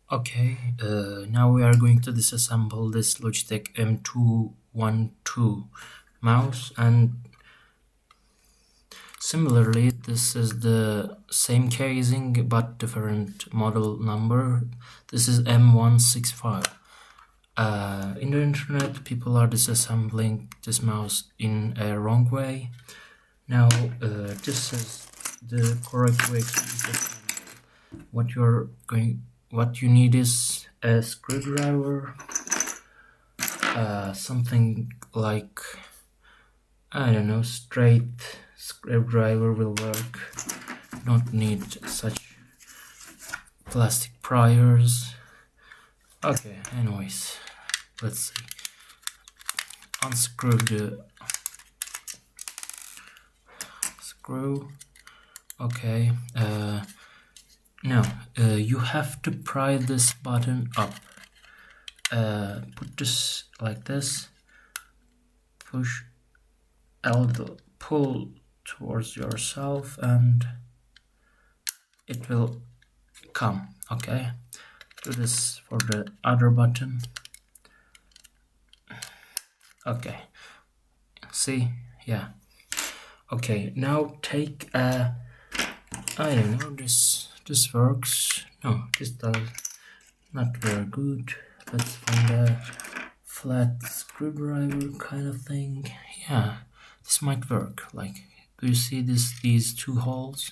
Okay, now we are going to disassemble this Logitech M212 mouse, and similarly this is the same casing but different model number. This is M165. In the internet people are disassembling this mouse in a wrong way. Now this is the correct way to disassemble. What you need is a screwdriver, something like, I don't know, straight screwdriver will work. Don't need such plastic pliers. Okay, anyways, let's see. Unscrew the screw. Okay, now you have to pry this button up. Put this like this, push L, pull towards yourself, and it will come. Okay, do this for the other button. Okay, see, yeah. Okay, now take a, I don't know, this works. No, this does not very good. Let's find a flat screwdriver kind of thing. Yeah, this might work. Like, do you see these two holes?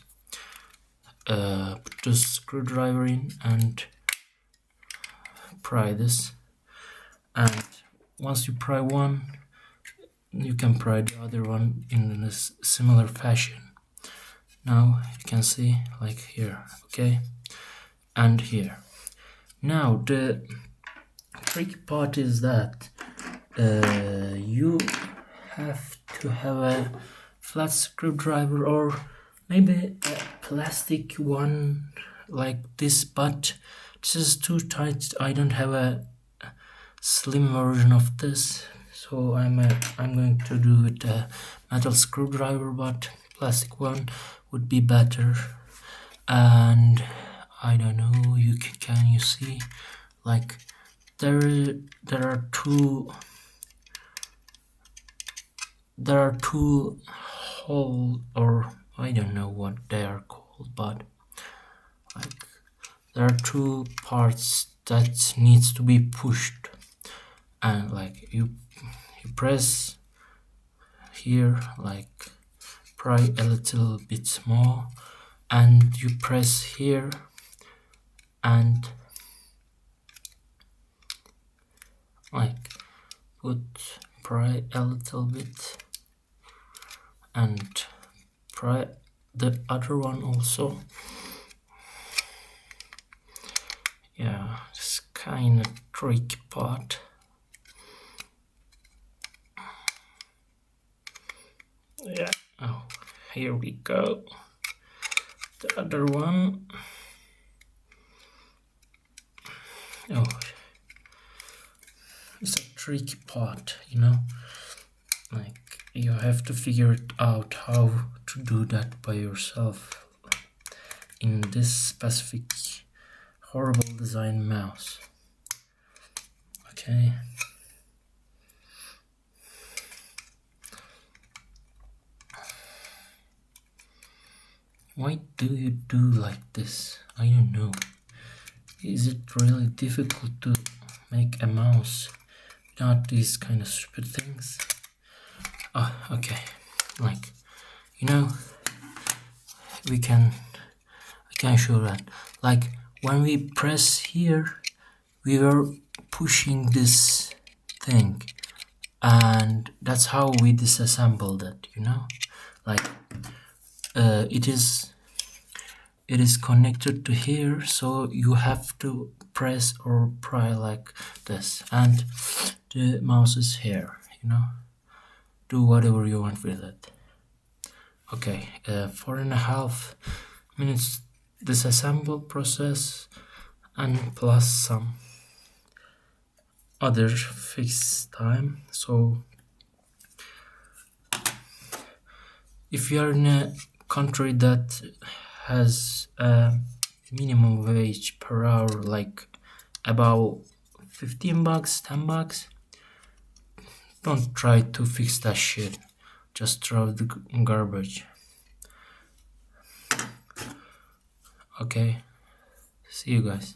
Put the screwdriver in and pry this, and once you pry one, you can pry the other one in a similar fashion. Now you can see, like here, okay, and here. Now the tricky part is that you have to have a flat screwdriver, or maybe a plastic one like this, but this is too tight. I don't have a slim version of this, so I'm going to do with a metal screwdriver, but plastic one would be better. And I don't know, can you see, like there are two holes, or I don't know what they are called, but like there are two parts that needs to be pushed, and like you press here, like pry a little bit more, and you press here and like pry a little bit and pry the other one also. Yeah, it's kind of tricky part. Yeah, oh, here we go. The other one. Oh, it's a tricky part, you know, like you have to figure it out how to do that by yourself in this specific horrible design mouse. Okay, why do you do like this? I don't know. Is it really difficult to make a mouse without these kind of stupid things? Oh, okay, like, you know, I can show that. Like when we press here, we were pushing this thing, and that's how we disassembled it, you know, like it is connected to here, so you have to press or pry like this, and the mouse is here, you know. Do whatever you want with it. Okay, 4.5 minutes disassemble process, and plus some other fixed time. So if you are in a country that has a minimum wage per hour like about 15 bucks, 10 bucks. Don't try to fix that shit. Just throw the garbage. Okay, see you guys.